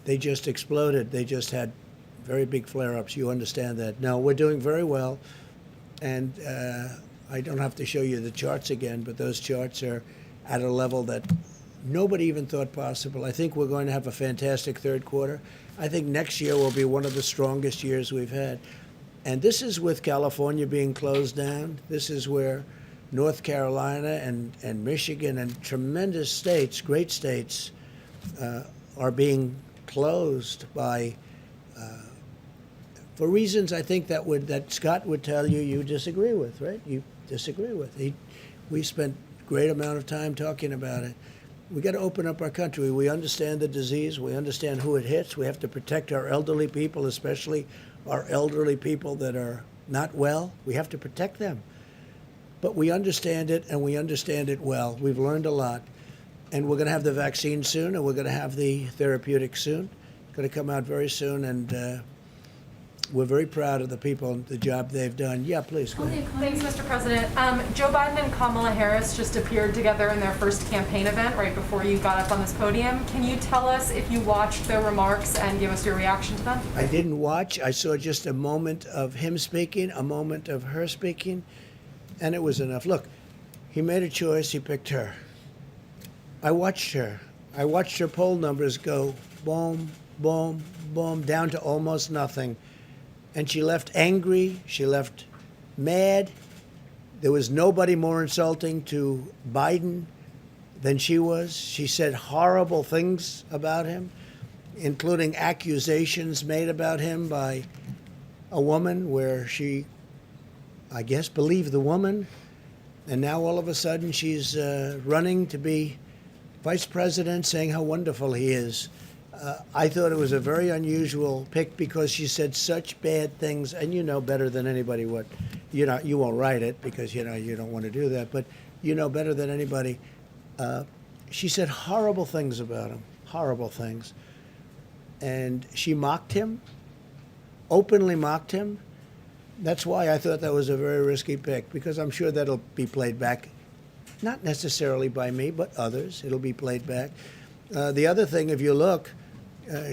they just exploded. They just had very big flare-ups. You understand that. No, we're doing very well, and I don't have to show you the charts again, but those charts are at a level that nobody even thought possible. I think we're going to have a fantastic third quarter. I think next year will be one of the strongest years we've had. And this is with California being closed down. This is where North Carolina and Michigan and tremendous states, great states, are being closed by for reasons I think that Scott would tell you disagree with, right? You disagree with. We spent a great amount of time talking about it. We got to open up our country. We understand the disease. We understand who it hits. We have to protect our elderly people, especially our elderly people that are not well. We have to protect them. But we understand it, and we understand it well. We've learned a lot. And we're going to have the vaccine soon, and we're going to have the therapeutic soon. It's going to come out very soon, and we're very proud of the people and the job they've done. Yeah, please, go ahead. Thanks, Mr. President. Joe Biden and Kamala Harris just appeared together in their first campaign event right before you got up on this podium. Can you tell us if you watched their remarks and give us your reaction to them? I didn't watch. I saw just a moment of him speaking, a moment of her speaking, and it was enough. Look, he made a choice. He picked her. I watched her. I watched her poll numbers go boom, boom, boom, down to almost nothing. And she left angry. She left mad. There was nobody more insulting to Biden than she was. She said horrible things about him, including accusations made about him by a woman where she, I guess, believed the woman. And now all of a sudden she's running to be vice president, saying how wonderful he is. I thought it was a very unusual pick because she said such bad things, and you know better than anybody what, you won't write it because you don't want to do that, but you know better than anybody. She said horrible things about him, horrible things, and she mocked him, openly mocked him. That's why I thought that was a very risky pick, because I'm sure that'll be played back, not necessarily by me, but others. It'll be played back. The other thing, if you look,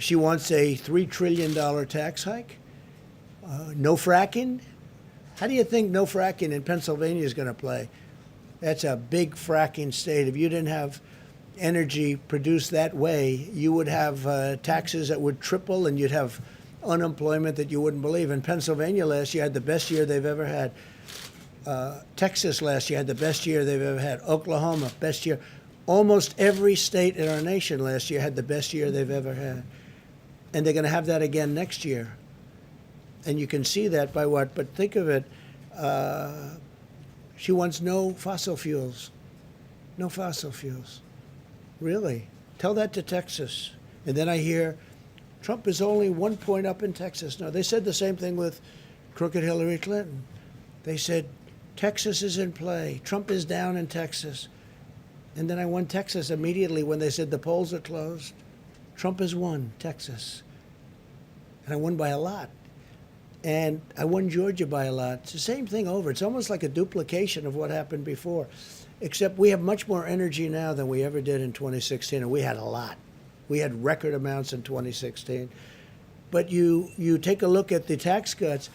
she wants a $3 trillion tax hike, no fracking, How do you think no fracking in Pennsylvania is going to play? That's a big fracking state. If you didn't have energy produced that way, you would have taxes that would triple, and you'd have unemployment that you wouldn't believe. In Pennsylvania last year had the best year they've ever had. Texas last year had the best year they've ever had. Oklahoma, best year. Almost every state in our nation last year had the best year they've ever had. And they're going to have that again next year. And you can see that by what? But think of it. She wants no fossil fuels. No fossil fuels. Really? Tell that to Texas. And then I hear Trump is only 1 point up in Texas. No, they said the same thing with crooked Hillary Clinton. They said Texas is in play. Trump is down in Texas. And then I won Texas immediately when they said the polls are closed. Trump has won Texas. And I won by a lot. And I won Georgia by a lot. It's the same thing over. It's almost like a duplication of what happened before. Except we have much more energy now than we ever did in 2016. And we had a lot. We had record amounts in 2016. But you take a look at the tax cuts.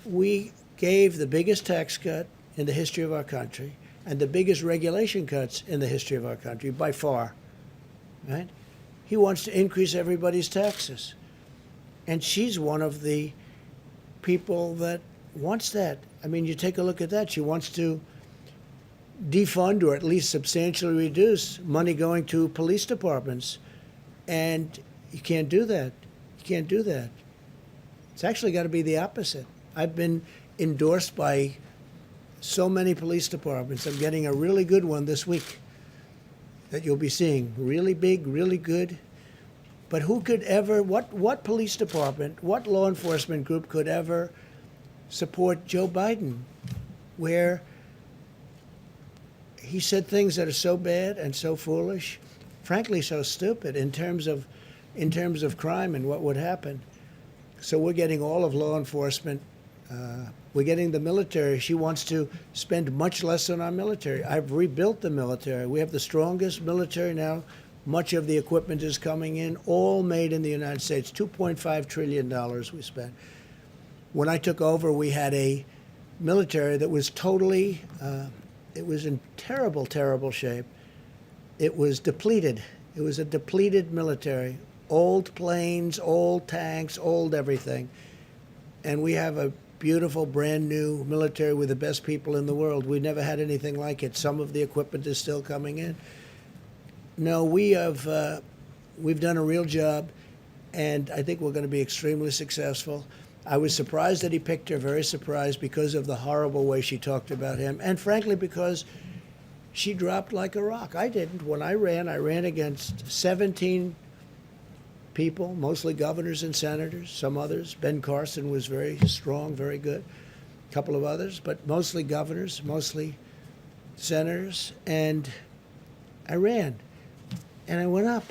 We gave the biggest tax cut in the history of our country and the biggest regulation cuts in the history of our country by far, right? He wants to increase everybody's taxes. And she's one of the people that wants that. I mean, you take a look at that. She wants to defund or at least substantially reduce money going to police departments. And you can't do that. You can't do that. It's actually got to be the opposite. I've been endorsed by so many police departments. I'm getting a really good one this week that you'll be seeing. Really big, really good. But who could ever, what police department, what law enforcement group could ever support Joe Biden, where he said things that are so bad and so foolish, frankly so stupid in terms of crime and what would happen. So we're getting all of law enforcement. We're getting the military. She wants to spend much less on our military. I've rebuilt the military. We have the strongest military now. Much of the equipment is coming in, all made in the United States. $2.5 trillion we spent. When I took over, we had a military that was totally, it was in terrible, terrible shape. It was depleted. It was a depleted military. Old planes, old tanks, old everything. And we have a beautiful, brand new military with the best people in the world. We never had anything like it. Some of the equipment is still coming in. No, we've done a real job, and I think we're going to be extremely successful. I was surprised that he picked her, very surprised because of the horrible way she talked about him, and frankly because she dropped like a rock. I didn't. When I ran against 17 people, mostly governors and senators, some others. Ben Carson was very strong, very good. A couple of others, but mostly governors, mostly senators, and I ran. And I went up.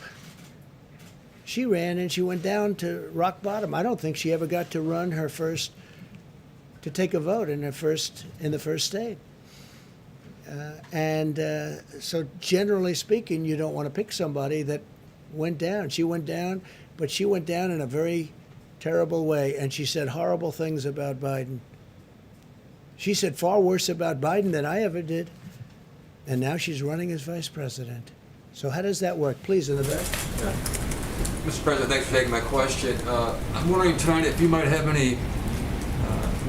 She ran and she went down to rock bottom. I don't think she ever got to run to take a vote in the first state. So generally speaking, you don't want to pick somebody that went down. She went down, but she went down in a very terrible way, and she said horrible things about Biden. She said far worse about Biden than I ever did, and now she's running as vice president. So how does that work? Please, in the back. Mr. President, thanks for taking my question. I'm wondering tonight if you might have any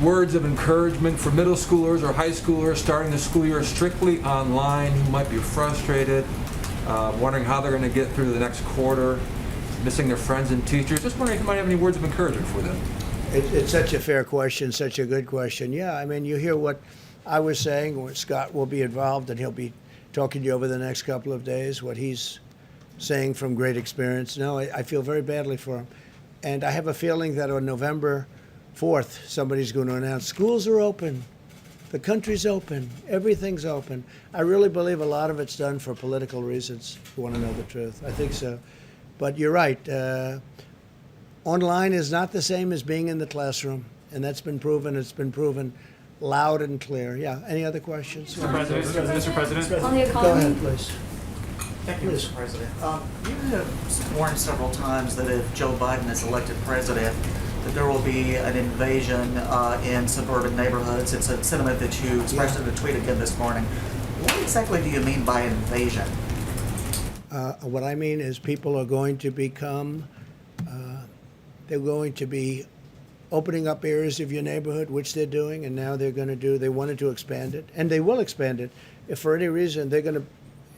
words of encouragement for middle schoolers or high schoolers starting the school year strictly online who might be frustrated, wondering how they're going to get through the next quarter, missing their friends and teachers. Just wondering if you might have any words of encouragement for them. It's such a fair question, such a good question. Yeah, I mean, you hear what I was saying. Scott will be involved, and he'll be talking to you over the next couple of days, what he's saying from great experience. No, I feel very badly for him. And I have a feeling that on November 4th, somebody's going to announce schools are open, the country's open, everything's open. I really believe a lot of it's done for political reasons, if you want to know the truth. I think so. But you're right. Online is not the same as being in the classroom, and that's been proven. It's been proven loud and clear. Yeah, any other questions? Mr. President? On the Go economy, ahead, please. Thank you, Mr. President. You have warned several times that if Joe Biden is elected president, that there will be an invasion in suburban neighborhoods. It's a sentiment that you expressed in a tweet again this morning. What exactly do you mean by invasion? What I mean is people are going to become, they're going to be opening up areas of your neighborhood, which they're doing, and now they're going to do, they wanted to expand it, and they will expand it. If for any reason they're going to,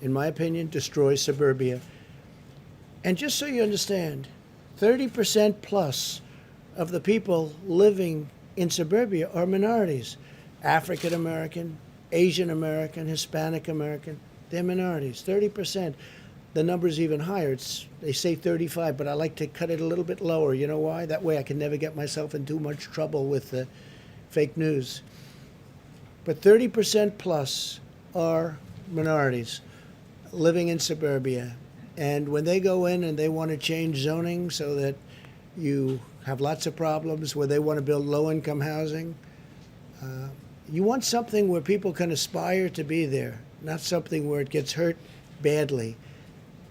in my opinion, destroy suburbia. And just so you understand, 30% plus of the people living in suburbia are minorities. African American, Asian American, Hispanic American, they're minorities, 30%. The number's even higher. They say 35, but I like to cut it a little bit lower. You know why? That way I can never get myself in too much trouble with the fake news. But 30% plus are minorities living in suburbia. And when they go in and they want to change zoning so that you have lots of problems, where they want to build low-income housing, you want something where people can aspire to be there, not something where it gets hurt badly.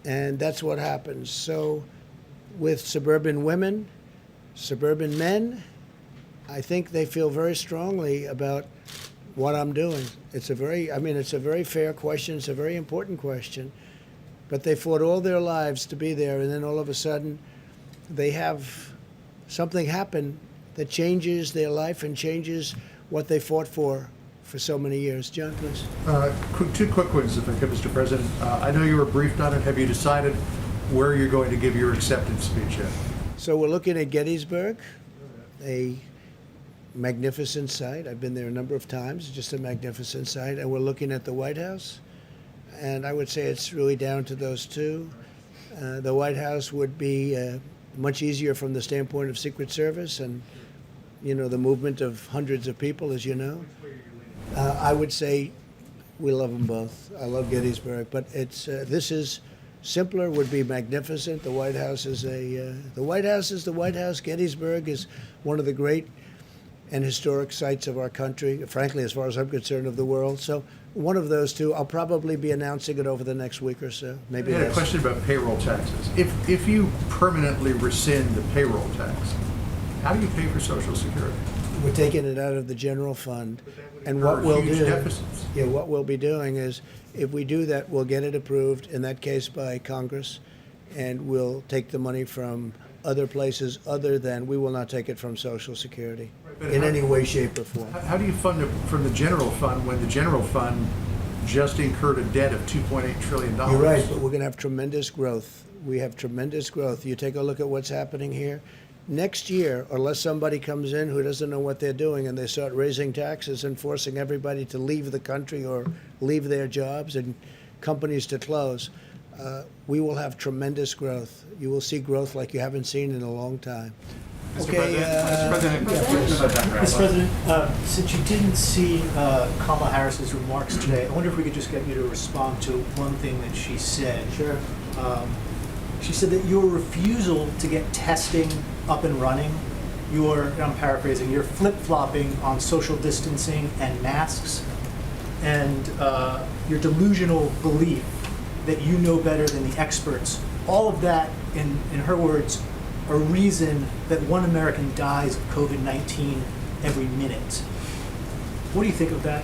And that's what happens. So with suburban women, suburban men, I think they feel very strongly about what I'm doing. It's a very fair question. It's a very important question. But they fought all their lives to be there, and then all of a sudden they have something happen that changes their life and changes what they fought for so many years. John, please. Two quick ones, if I could, Mr. President. I know you were briefed on it. Have you decided where you're going to give your acceptance speech at? So we're looking at Gettysburg, a magnificent site. I've been there a number of times, just a magnificent site. And we're looking at the White House. And I would say it's really down to those two. The White House would be much easier from the standpoint of Secret Service and, you know, the movement of hundreds of people, as you know. I would say we love them both. I love Gettysburg, but this is simpler. Would be magnificent. The White House is the White House is the White House. Gettysburg is one of the great and historic sites of our country. Frankly, as far as I'm concerned, of the world. So one of those two. I'll probably be announcing it over the next week or so. Maybe. I had a question about payroll taxes. If you permanently rescind the payroll tax, how do you pay for Social Security? We're taking it out of the general fund, and incur what we'll huge do, deficits. yeah, what we'll be doing is, if we do that, we'll get it approved in that case by Congress, and we'll take the money from other places other than, we will not take it from Social Security but in how- any way, shape, or form. How do you fund it from the general fund when the general fund just incurred a debt of $2.8 trillion? You're right, but we're going to have tremendous growth. We have tremendous growth. You take a look at what's happening here. Next year, unless somebody comes in who doesn't know what they're doing and they start raising taxes and forcing everybody to leave the country or leave their jobs and companies to close, we will have tremendous growth. You will see growth like you haven't seen in a long time. Okay, Mr. President, since you didn't see Kamala Harris's remarks today, I wonder if we could just get you to respond to one thing that she said. Sure. She said that your refusal to get testing up and running, I'm paraphrasing, you're flip-flopping on social distancing and masks, and your delusional belief that you know better than the experts, all of that, in her words, a reason that one American dies of COVID-19 every minute. What do you think of that?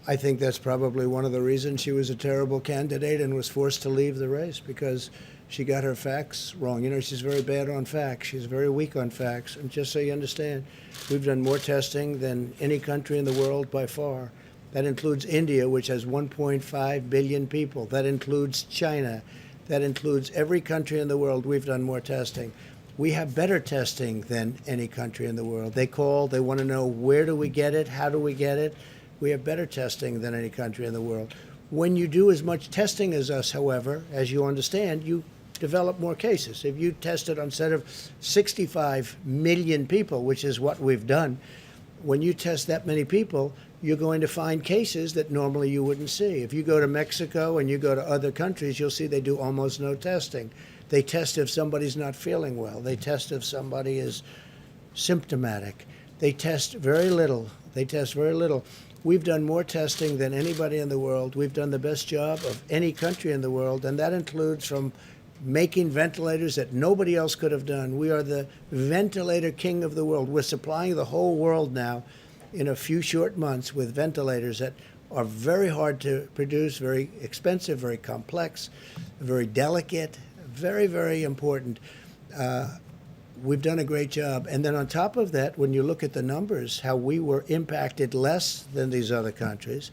I think that's probably one of the reasons she was a terrible candidate and was forced to leave the race, because she got her facts wrong. You know, she's very bad on facts. She's very weak on facts. And just so you understand, we've done more testing than any country in the world by far. That includes India, which has 1.5 billion people. That includes China. That includes every country in the world. We've done more testing. We have better testing than any country in the world. They call, they want to know, where do we get it? How do we get it? We have better testing than any country in the world. When you do as much testing as us, however, as you understand, you develop more cases. If you tested on set of 65 million people, which is what we've done, when you test that many people, you're going to find cases that normally you wouldn't see. If you go to Mexico and you go to other countries, you'll see they do almost no testing. They test if somebody's not feeling well. They test if somebody is symptomatic. They test very little. They test very little. We've done more testing than anybody in the world. We've done the best job of any country in the world, and that includes from making ventilators that nobody else could have done. We are the ventilator king of the world. We're supplying the whole world now in a few short months with ventilators that are very hard to produce, very expensive, very complex, very delicate, very, very important. We've done a great job. And then on top of that, when you look at the numbers, how we were impacted less than these other countries,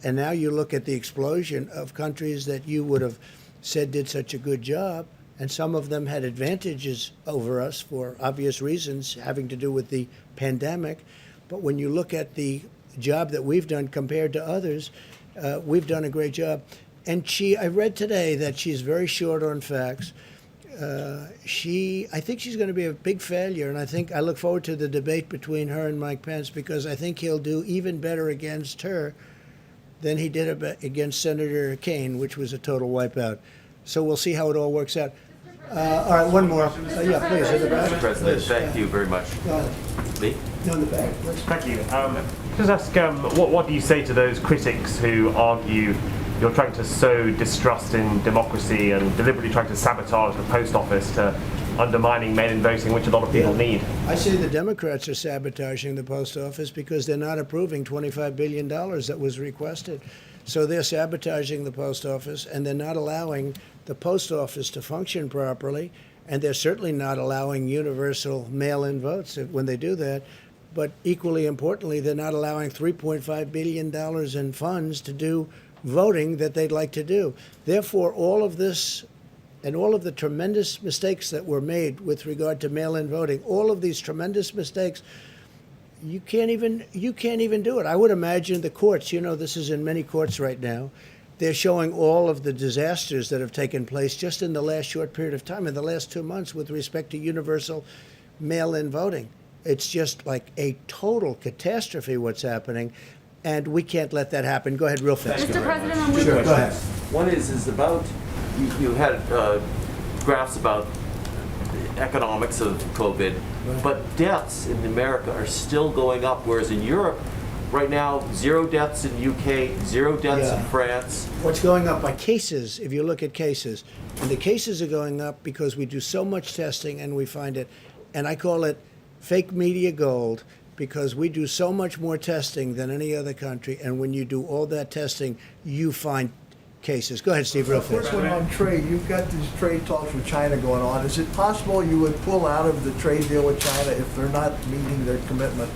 and now you look at the explosion of countries that you would have said did such a good job, and some of them had advantages over us for obvious reasons having to do with the pandemic. But when you look at the job that we've done compared to others, we've done a great job. And I read today that she's very short on facts. I think she's going to be a big failure, and I look forward to the debate between her and Mike Pence, because I think he'll do even better against her than he did against Senator Kaine, which was a total wipeout. So we'll see how it all works out. All right, one more. Yeah, please, in the back. Mr. President, Please, thank you very much. Go ahead. Me? No, in the back. Please. Thank you. Just ask, what do you say to those critics who argue you're trying to sow distrust in democracy and deliberately trying to sabotage the post office to undermining mail-in voting, which a lot of people need? I say the Democrats are sabotaging the post office because they're not approving $25 billion that was requested. So they're sabotaging the post office, and they're not allowing the post office to function properly, and they're certainly not allowing universal mail-in votes when they do that. But equally importantly, they're not allowing $3.5 billion in funds to do voting that they'd like to do. Therefore, all of this and all of the tremendous mistakes that were made with regard to mail-in voting, all of these tremendous mistakes, you can't even do it. I would imagine the courts, this is in many courts right now, they're showing all of the disasters that have taken place just in the last short period of time, in the last 2 months, with respect to universal mail-in voting. It's just like a total catastrophe what's happening, and we can't let that happen. Go ahead, real fast. Mr. President, I'm Sure, go ahead. One is about, you had graphs about the economics of COVID, but deaths in America are still going up, whereas in Europe, right now, 0 deaths in UK, 0 deaths in France. What's going up by cases, if you look at cases, and the cases are going up because we do so much testing and we find it, and I call it fake media gold, because we do so much more testing than any other country, and when you do all that testing, you find cases. Go ahead, Steve, real First fast. one on trade. You've got these trade talks with China going on. Is it possible you would pull out of the trade deal with China if they're not meeting their commitment?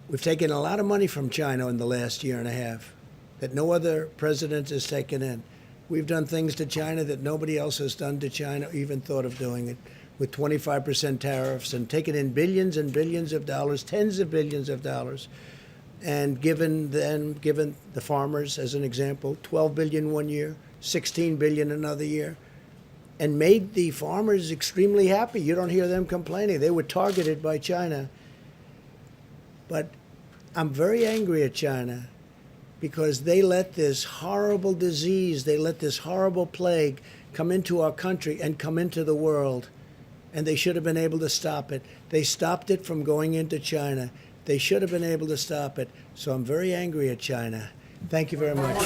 We've taken a lot of money from China in the last year and a half that no other president has taken in. We've done things to China that nobody else has done to China, even thought of doing it, with 25% tariffs, and taken in billions and billions of dollars, tens of billions of dollars, and given the farmers, as an example, $12 billion one year, $16 billion another year, and made the farmers extremely happy. You don't hear them complaining. They were targeted by China. But I'm very angry at China because they let this horrible disease, they let this horrible plague come into our country and come into the world. And they should have been able to stop it. They stopped it from going into China. They should have been able to stop it. So I'm very angry at China. Thank you very much.